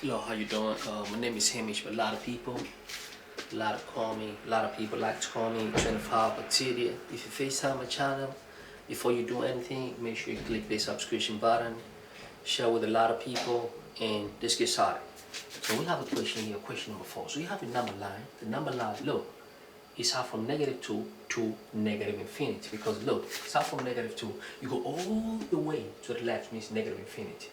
Hello, how you doing? My name is Hamish, but a lot of people like to call me 25 Bacteria. If you FaceTime my channel, before you do anything, make sure you click the subscription button, share with a lot of people, and let's get started. So we have a question here, question number 4. So you have a number line. The number line, look, it's out from -2 to -infinity. Because look, it's out from -2. You go all the way to the left, means -infinity.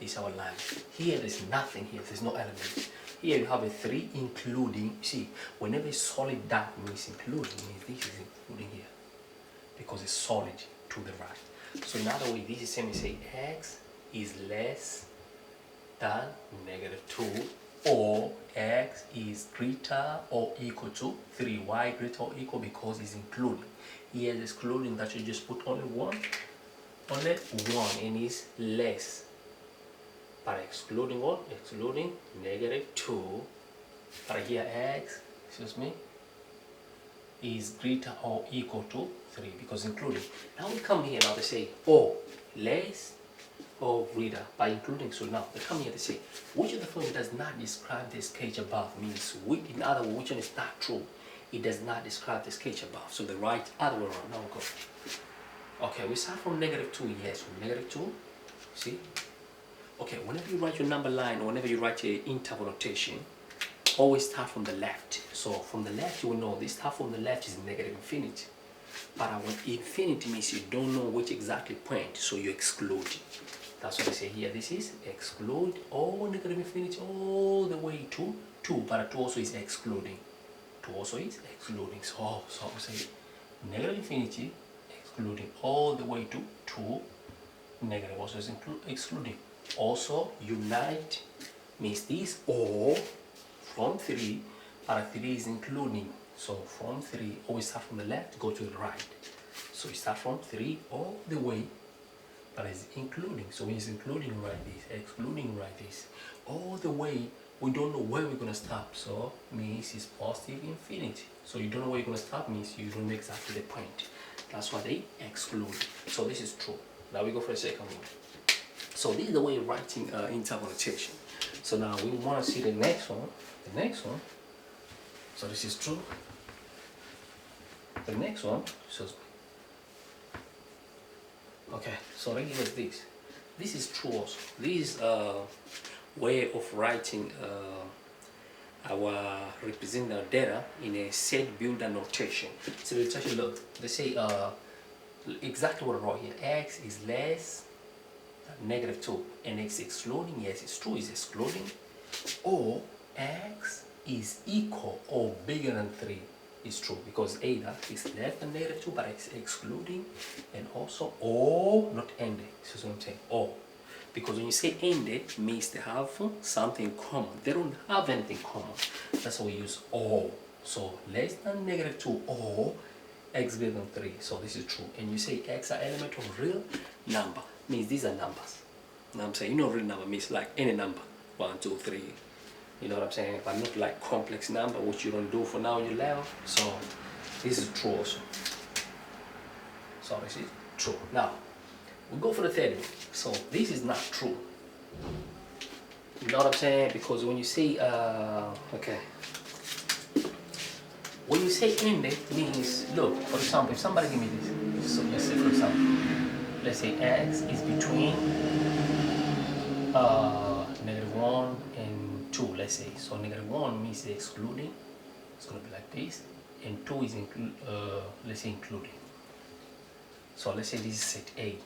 Is our line. Here there's nothing here, there's no element. Here you have a 3 including, see, whenever it's solid that means including, means this is including here. Because it's solid to the right. So in other way, this is same as say x is less than -2 or x is greater or equal to 3. Why greater or equal? Because it's including. Here it's excluding, that you just put only one and is less. But excluding what? Excluding -2. But here x, excuse me, is greater or equal to 3 because including. Now we come here now to say or less or greater by including. So now they come here to say which of the following does not describe the sketch above, means which, in other words, which one is not true. It does not describe the sketch above. So the right other way around. Now we go. Okay, we start from -2. Yes, from -2. See. Okay, whenever you write your number line or whenever you write your interval notation, always start from the left. So from the left, you will know this start from the left is -infinity. But when infinity means you don't know which exactly point, so you exclude. That's what I say here. This is exclude all -infinity all the way to 2. But 2 also is excluding. 2 also is excluding. So we say -infinity excluding all the way to 2. Negative also is excluding. Also, unite means this or from 3, but 3 is including. So from 3, always start from the left, go to the right. So you start from 3 all the way, but it's including. So when it's including, write this, excluding, write this. All the way, we don't know where we're going to stop. So means it's positive infinity. So you don't know where you're going to stop, means you don't know exactly the point. That's why they exclude. So this is true. Now we go for the second one. So this is the way of writing interval notation. So now we want to see the next one. The next one. So this is true. The next one shows. Okay. So then here's this. This is true also. This is a way of writing our representing our data in a set builder notation. So let's actually look. Let's say exactly what I wrote here. X is less -2 and x excluding. Yes, it's true, it's excluding. Or x is equal or bigger than 3 is true because either is less than -2 but it's excluding, and also or not ended. So that's what I'm saying, or, because when you say ended means they have something common. They don't have anything common. That's why we use or. So less than -2 or x greater than 3. So this is true. And you say x are element of real number, means these are numbers. You know what I'm saying? You know, real number means like any number, 1, 2, 3. You know what I'm saying? But not like complex number, which you don't do for now in your level. So this is true also. So this is true. Now we go for the third one. So this is not true. You know what I'm saying? Because when you say okay. When you say ended means, look, for example, if somebody give me this, so let's say for example, let's say x is between -1 and 2, let's say. So -1 means excluding, it's going to be like this, and 2 is let's say including. So let's say this is set A.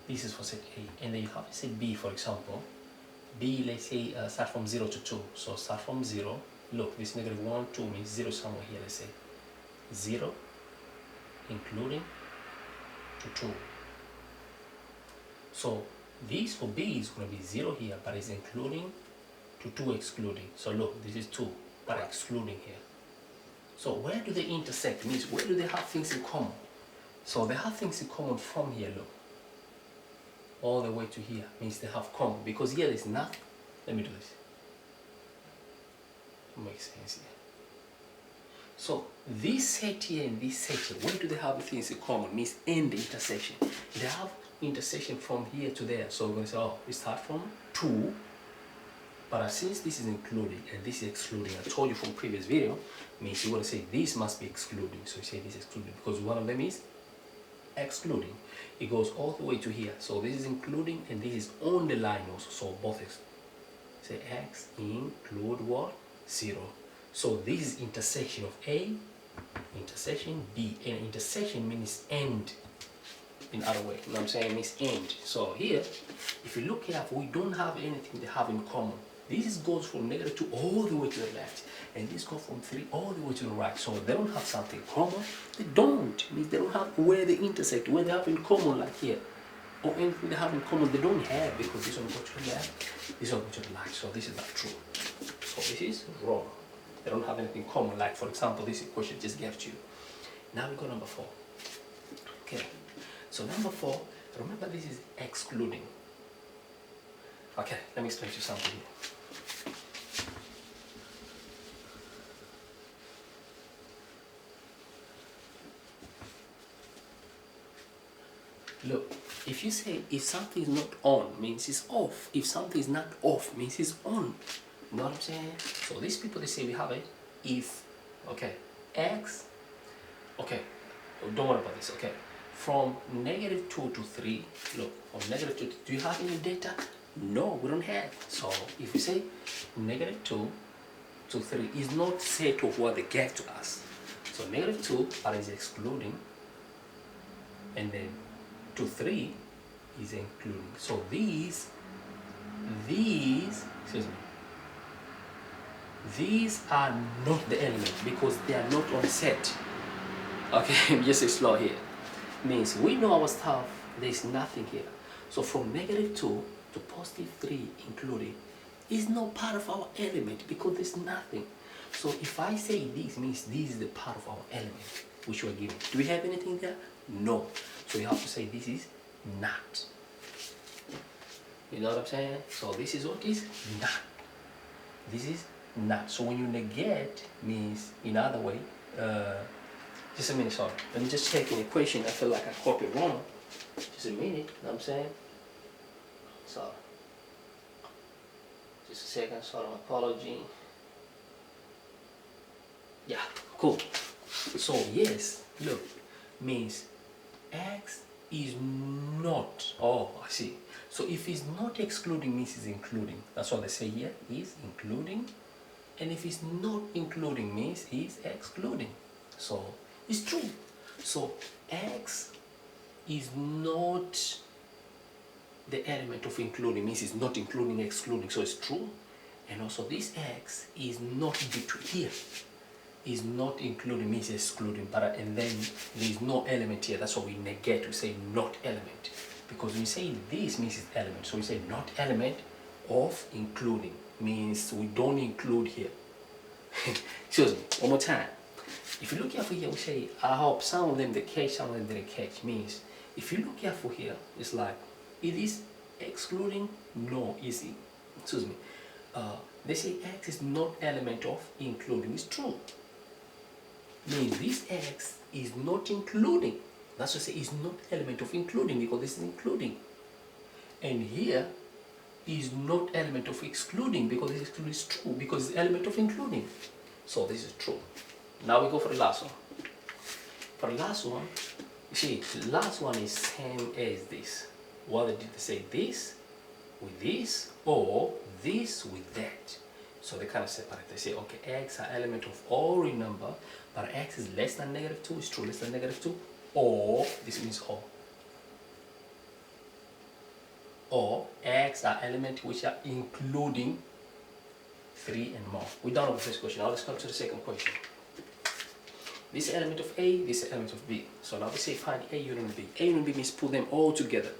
This is for set A, and then you have set B, for example. B, let's say start from 0 to 2. So start from 0. Look, this -1, 2 means 0 somewhere here. Let's say 0 including to 2. So this for B is going to be 0 here, but it's including to 2 excluding. So look, this is 2, but excluding here. So where do they intersect? Means where do they have things in common? So they have things in common from here, look. All the way to here means they have common, because here there's nothing. Let me do this. Makes sense here. So this set here and this set here, where do they have things in common? Means in the intersection. They have intersection from here to there. So we're going to say, oh, we start from 2 But since this is including and this is excluding, I told you from previous video, means you want to say this must be excluding. So you say this is excluding because one of them is excluding. It goes all the way to here. So this is including and this is on the line also. So both is say x include what? 0. So this is intersection of A, intersection B, and intersection means end. In other way, you know what I'm saying, means end. So here, if you look careful, we don't have anything they have in common. This goes from -2 all the way to the left, and this goes from 3 all the way to the right. So they don't have something common. They don't. It means they don't have where they intersect, where they have in common, like here, or anything they have in common. They don't have because this one goes to the left, this one goes to the right. So this is not true. So this is wrong. They don't have anything common. Like for example, this equation just gave to you. Now we go number 4. Okay. So number 4. Remember this is excluding. Okay. Let me explain to you something here. Look, if you say if something is not on, means it's off. If something is not off, means it's on. You know what I'm saying? So these people, they say we have a if, okay, x, okay, don't worry about this, okay. From -2 to 3, look, from -2 to, do you have any data? No, we don't have. So if you say -2 to 3 is not set of what they gave to us. So -2 is excluding, and then to 3 is including. So these, excuse me, these are not the element because they are not on set. Okay, just say slow here. Means we know our stuff, there's nothing here. So from -2 to +3 including is not part of our element because there's nothing. So if I say this, means this is the part of our element which we are given. Do we have anything there? No. So you have to say this is not. You know what I'm saying? So this is what is not. This is not. So when you negate, means in other way, just a minute, sorry. Let me just check an equation. I feel like I copied wrong. Just a minute, you know what I'm saying? Sorry. Just a second, sorry, apology. Yeah, cool. So yes, look, means x is not, oh, I see. So if it's not excluding, means it's including. That's what they say here, is including. And if it's not including, means it's excluding. So it's true. So x is not the element of including, means it's not including, excluding. So it's true. And also this x is not between here. Is not including, means excluding, but and then there is no element here. That's what we negate. We say not element, because when you say this, means it's element. So we say not element of including, means we don't include here. Excuse me, one more time. If you look careful here, we say I hope some of them they catch, some of them didn't catch. Means if you look careful here, it's like it is excluding. No, is it? Excuse me. They say x is not element of including. It's true. Means this x is not including. That's what I say is not element of including, because this is including. And here is not element of excluding, because this excluding is true, because it's element of including. So this is true. Now we go for the last one. For the last one, you see, the last one is same as this. What did they say? This with this, or this with that. So they kind of separate. They say, okay, x are element of all real number, but x is less than -2, is true, less than -2, or this means or x are elements which are including 3 and more. We're done with the first question. Now let's come to the second question. This element of A, this element of B. So now we say find A union B. A union B means put them all together.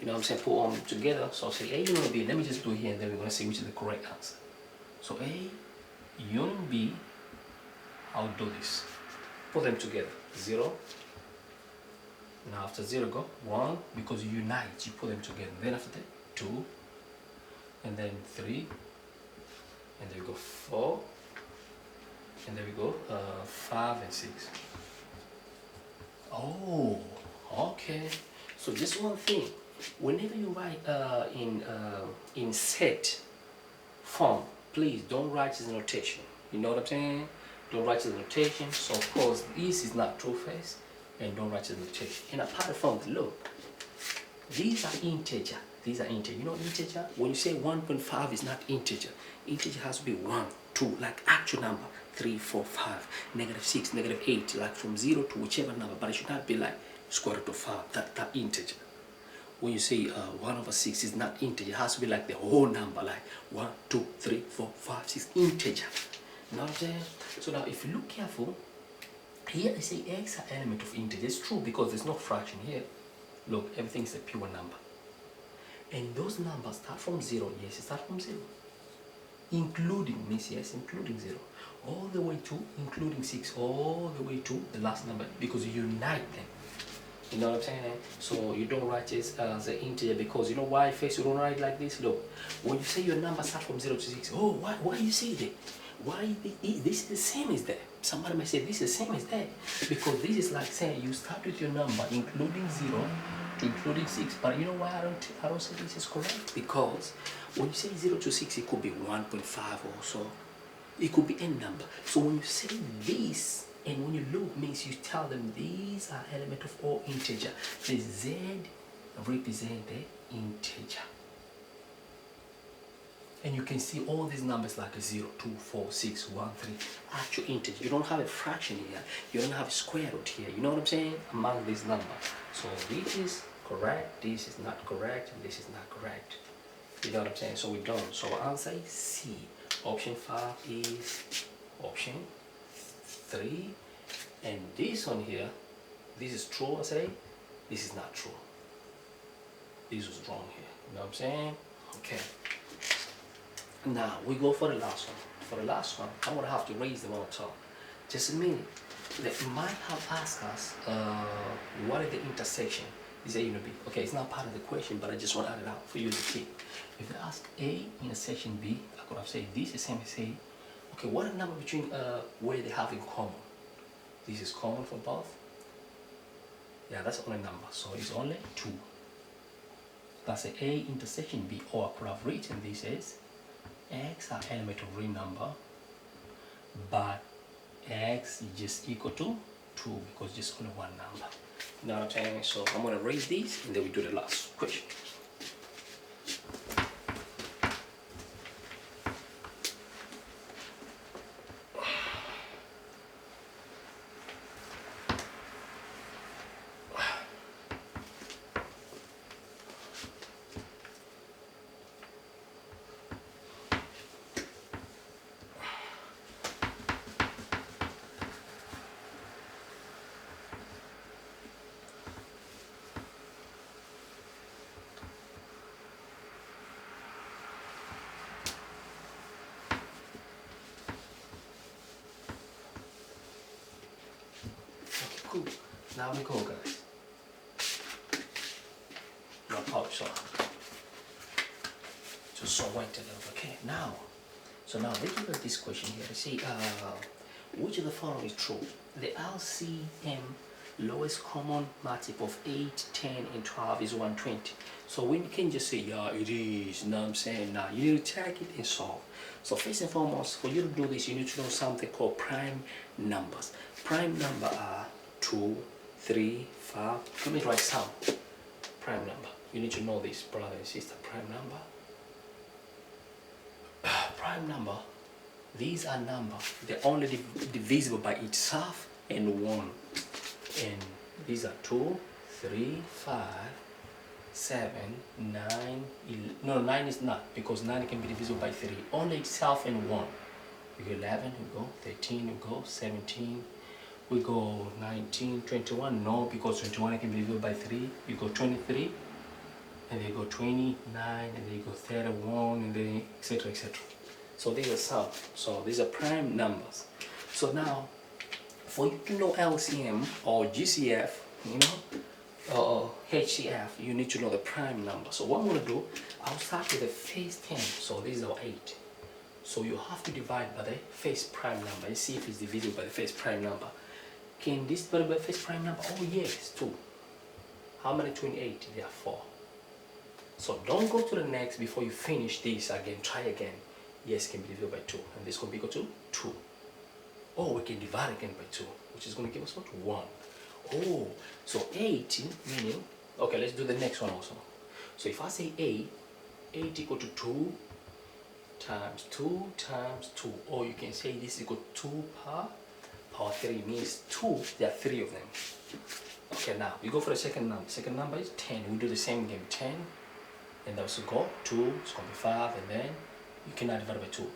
You know what I'm saying? Put them together. So I'll say A union B. Let me just do it here, and then we're going to see which is the correct answer. So A union B, I'll do this. Put them together. 0. Now after 0 go 1, because you unite, you put them together. Then after that 2, and then 3, and there we go 4, and there we go 5 and 6. Oh, okay. So just one thing. Whenever you write in set form, please don't write as a notation. You know what I'm saying? Don't write as a notation. So of course this is not true face, and don't write as a notation. And apart from the look, these are integer. These are integer. You know integer? When you say 1.5 is not integer. Integer has to be 1, 2, like actual number. 3, 4, 5, -6, -8, like from 0 to whichever number, but it should not be like square root of 5, that integer. When you say 1/6 is not integer, it has to be like the whole number, like 1, 2, 3, 4, 5, 6, integer. You know what I'm saying? So now if you look careful, here I say x are element of integer. It's true because there's no fraction here. Look, everything is a pure number. And those numbers start from 0, yes, it start from 0. Including, means yes, including 0. All the way to, including 6, all the way to the last number, because you unite them. You know what I'm saying? So you don't write it as an integer, because you know why first you don't write like this? Look, when you say your number starts from 0 to 6, oh, why you say that? Why this is the same as that? Somebody might say this is the same as that, because this is like saying you start with your number including 0 to including 6. But you know why I don't say this is correct? Because when you say 0 to 6, it could be 1.5 also. It could be any number. So when you say this, and when you look, means you tell them these are element of all integer. The Z represent the integer. And you can see all these numbers like a 0, 2, 4, 6, 1, 3, actual integer. You don't have a fraction here. You don't have a square root here. You know what I'm saying? Among these numbers. So this is correct, this is not correct, and this is not correct. You know what I'm saying? So we're done. So answer is C. Option 5 is option 3. And this one here, this is true, I say. This is not true. This was wrong here. You know what I'm saying? Okay. Now we go for the last one. For the last one, I'm gonna have to raise them on top. Just a minute. They might have asked us what is the intersection? Is A and B? Okay, it's not part of the question, but I just want to add it out for you to see. If they ask A intersection B, I could have said this is same as A. Okay, what are the number between where they have in common? This is common for both. Yeah, that's the only number, so it's only 2. That's a A intersection B, or I could have written this as x are element of real number, but x is just equal to 2 because just only one number. You know what I'm saying? So I'm gonna raise these and then we do the last question. Cool. Now we go, guys. No pouch, so just so wait a little. Okay, now. So now they give us this question here. See, which of the following is true? The LCM lowest common multiple of 8, 10, and 12 is 120. So we can just say, yeah, it is. You know what I'm saying? Now you need to check it and solve. So first and foremost, for you to do this, you need to know something called prime numbers. Prime number are 2, 3, 5. Let me write some prime number. You need to know this, brother and sister. Prime number. Prime number. These are numbers. They're only divisible by itself and 1. And these are 2, 3, 5, 7, 9, 11. No, 9 is not, because 9 can be divisible by 3. Only itself and 1. We go 11, we go 13, we go 17. We go 19, 21, no, because 21 can be divided by 3. You go 23, and then you go 29, and then you go 31, and then etc. etc. So these are some. So these are prime numbers. So now, for you to know LCM or GCF, you know, or HCF, you need to know the prime number. So what I'm going to do, I'll start with the first 10. So this is our 8. So you have to divide by the first prime number and see if it's divisible by the first prime number. Can this divide by the first prime number? Oh yes, 2. How many 28? There are 4. So don't go to the next before you finish this again. Try again. Yes, it can be divided by 2, and this is going to be equal to 2. Or we can divide again by 2, which is going to give us what? 1. Oh, so 80, meaning, okay, let's do the next one also. So if I say 8 equal to 2 times 2 times 2, or you can say this is equal to 2 power 3, means 2, there are 3 of them. Okay, now we go for the second number. Second number is 10. We do the same game, 10, and that also go 2, it's going to be 5, and then you cannot divide by 2.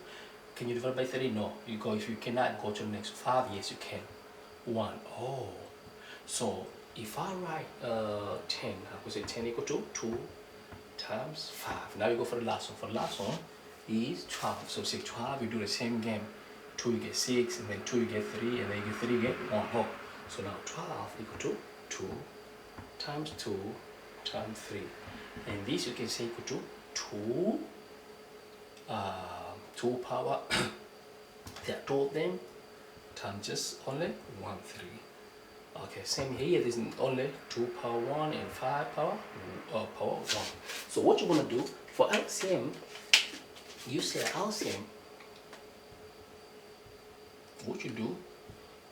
Can you divide by 3? No. You go, if you cannot go to the next 5, yes you can. 1. Oh, so if I write 10, I would say 10 equal to 2 times 5. Now you go for the last one. For the last one is 12. So say 12, you do the same game. 2 you get 6, and then 2 you get 3, and then you get 3 you get 1. Oh, so now 12 equal to 2 times 2 times 3. And this you can say equal to 2 power, there are 2 of them, times just only 1, 3. Okay, same here, there's only 2 power 1 and 5 power 1. So what you want to do for LCM, you say LCM, what you do,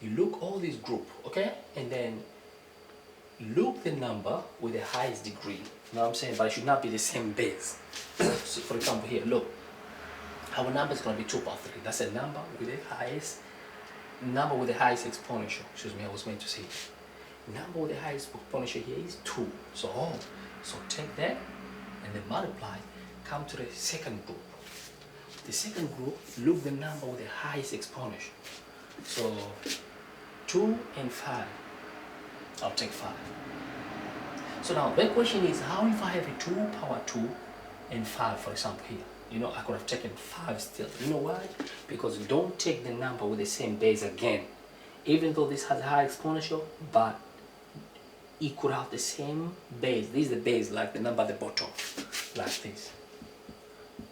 you look all these group, okay, and then look the number with the highest degree. You know what I'm saying? But it should not be the same base. So for example here, look, our number is going to be 2 power 3. That's a number with the highest exponential. Excuse me, I was meant to say number with the highest exponential here is 2. So take that and then multiply. Come to the second group. The second group, look the number with the highest exponential. So 2 and 5. I'll take 5. So now the question is, how if I have a 2 power 2 and 5, for example here? You know, I could have taken 5 still. You know why? Because you don't take the number with the same base again. Even though this has a high exponential, but it could have the same base. This is the base, like the number at the bottom, like this.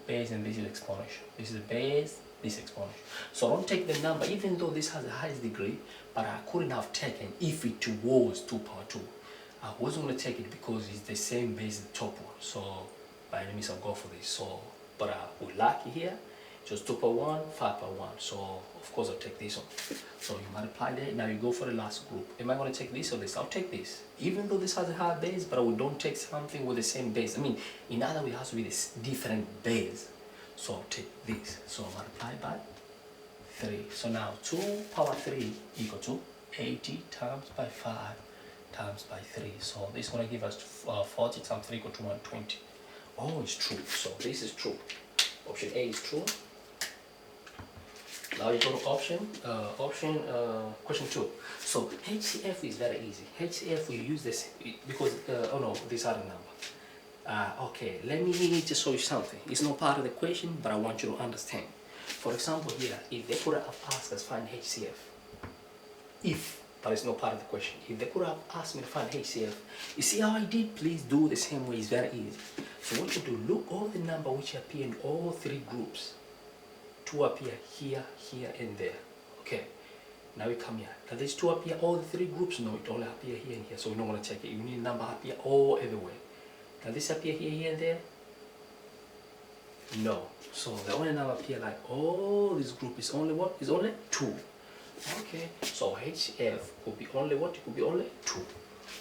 Base, and this is exponential. This is the base, this exponential. So don't take the number, even though this has the highest degree, but I couldn't have taken if it was 2 power 2. I wasn't going to take it because it's the same base as the top one. So by any means I'll go for this. So, but we're lucky here, just 2 power 1, 5 power 1. So of course I'll take this one. So you multiply that, now you go for the last group. Am I going to take this or this? I'll take this. Even though this has a high base, but we don't take something with the same base. I mean, in other way, it has to be this different base. So I'll take this. So multiply by 3. So now 2 power 3 equal to 80 times by 5 times by 3. So this is going to give us 40 times 3 equal to 120. Oh, it's true. So this is true. Option A is true. Now you go to question 2. So HCF is very easy. HCF we use this because oh no, this other number. Okay, let me just show you something. It's not part of the question, but I want you to understand. For example here, if they could have asked us find HCF, but it's not part of the question. If they could have asked me to find HCF, you see how I did? Please do the same way. It's very easy. So what you do, look all the number which appear in all 3 groups. 2 appear here, here, and there. Okay. Now we come here. Now these 2 appear all the 3 groups. No, it only appear here and here. So we don't want to check it. You need number appear all everywhere. Now this appear here, here, and there. No. So the only number appear like all this group is only what? Is only 2. Okay, so HCF could be only what? It could be only 2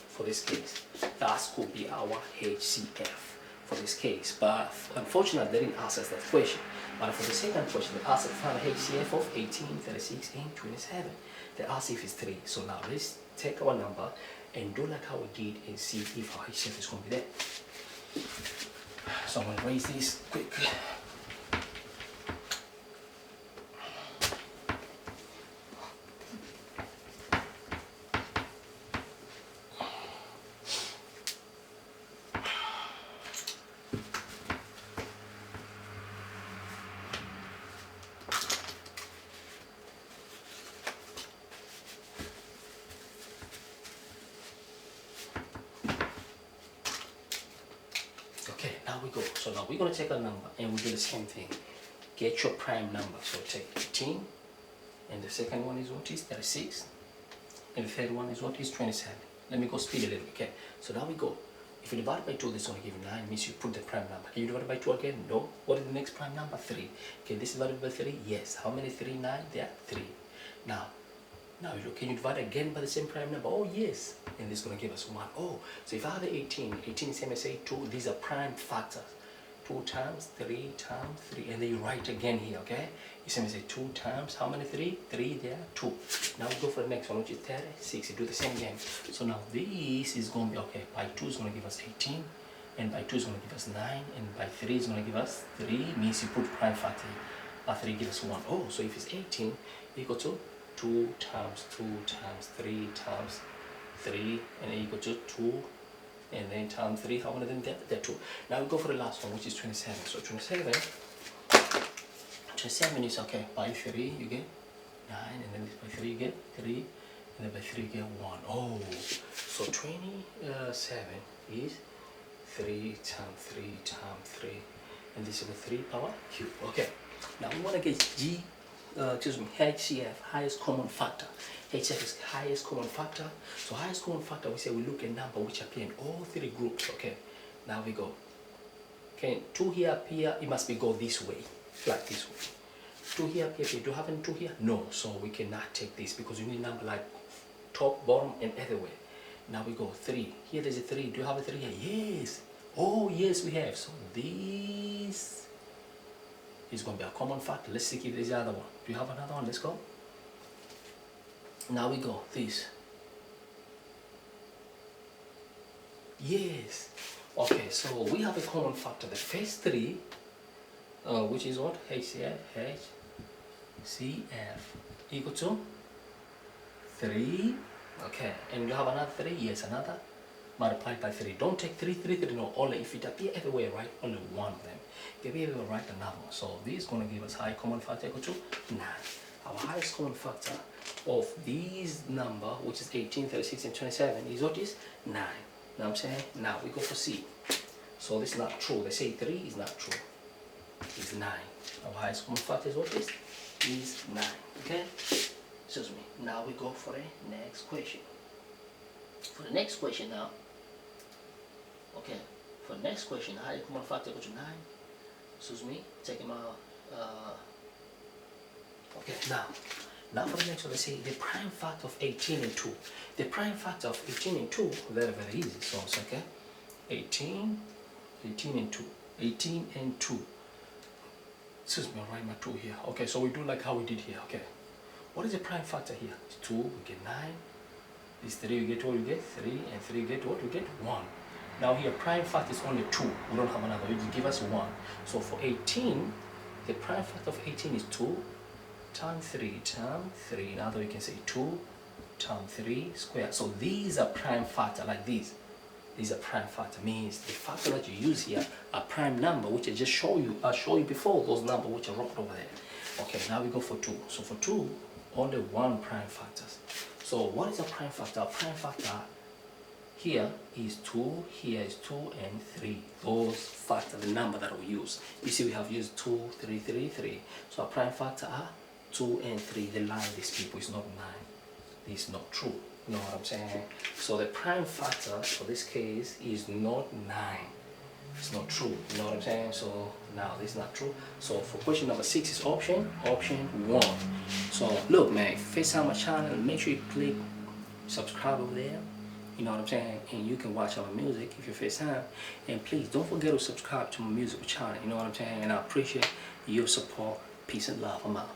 for this case. That could be our HCF for this case. But unfortunately, they didn't ask us that question. But for the second question, they asked us to find a HCF of 18, 36, and 27. They asked if it's 3. So now let's take our number and do like how we did and see if our HCF is going to be there. So I'm going to erase this quickly. Okay, now we go. So now we're going to take a number and we do the same thing. Get your prime number. So take 18, and the second one is what is 36, and the third one is what is 27. Let me go speed a little bit. Okay, so now we go. If you divide by 2, this is going to give you 9, means you put the prime number. Can you divide by 2 again? No. What is the next prime number? 3. Okay, this is divided by 3? Yes. How many 3? 9? There are 3. Now you look, can you divide again by the same prime number? Oh, yes. And this is going to give us 1. Oh, so if I have 18 is same as 2, these are prime factors. 2 times 3 times 3, and then you write again here, okay? You same as 2 times, how many 3? 3 there, 2. Now we go for the next one, which is 36. You do the same again. So now this is going to be, okay, by 2 is going to give us 18, and by 2 is going to give us 9, and by 3 is going to give us 3, means you put prime factor here. By 3 gives us 1. Oh, so if it's 18, equal to 2 times 2 times 3 times 3, and equal to 2, and then times 3, how many of them there? 2. Now we go for the last one, which is 27. So 27 is, okay, by 3 you get 9, and then by 3 you get 3, and then by 3 you get 1. Oh, so 27 is 3 times 3 times 3, and this is a 3 power cube. Okay, now we want to get HCF, highest common factor. HCF is highest common factor. So highest common factor, we say we look at number which appear in all 3 groups. Okay, now we go. Okay, 2 here appear, it must be go this way, like this way. 2 here appear, do you have any 2 here? No, so we cannot take this because you need number like top, bottom, and other way. Now we go 3. Here there's a 3. Do you have a 3 here? Yes. Oh, yes, we have. So this is going to be a common factor. Let's see if there's the other one. Do you have another one? Let's go. Now we go. This. Yes. Okay, so we have a common factor. The first 3, which is what? HCF equal to 3. Okay, and you have another 3? Yes, another. Multiplied by 3. Don't take 3, 3, 3. No, only if it appear everywhere, right? Only one of them. If we will write another one. So this is going to give us high common factor equal to 9. Our highest common factor of these number, which is 18, 36, and 27, is what is 9. Now I'm saying, now we go for C. So this is not true. They say 3 is not true. It's 9. Our highest common factor is what is 9. Okay? Excuse me. Now we go for the next question. For the next question now, okay, for the next question, highest common factor equal to 9. Excuse me, taking my, okay, now for the next one, let's say the prime factor of 18 and 2. The prime factor of 18 and 2, very, very easy. So it's okay, 18 and 2, 18 and 2. Excuse me, I'll write my 2 here. Okay, so we do like how we did here, okay. What is the prime factor here? It's 2, we get 9. This 3, you get what? You get 3, and 3 you get what? You get 1. Now here, prime factor is only 2. We don't have another. You just give us 1. So for 18, the prime factor of 18 is 2 times 3 times 3. Now we can say 2 times 3 squared. So these are prime factor like these. These are prime factor. Means the factor that you use here are prime number, which I just show you. I'll show you before those numbers which are wrote over there. Okay, now we go for 2. So for 2, only 1 prime factors. So what is a prime factor? A prime factor here is 2, here is 2, and 3. Those factors, the number that we use. You see we have used 2, 3, 3, 3. So our prime factor are 2 and 3. The lie these people is not 9. This is not true. You know what I'm saying? So the prime factor for this case is not 9. It's not true. You know what I'm saying? So now this is not true. So for question number 6 is option 1. So look, man, if you first time my channel, make sure you click subscribe over there. You know what I'm saying? And you can watch our music if you're first time. And please don't forget to subscribe to my music channel. You know what I'm saying? And I appreciate your support. Peace and love. I'm out.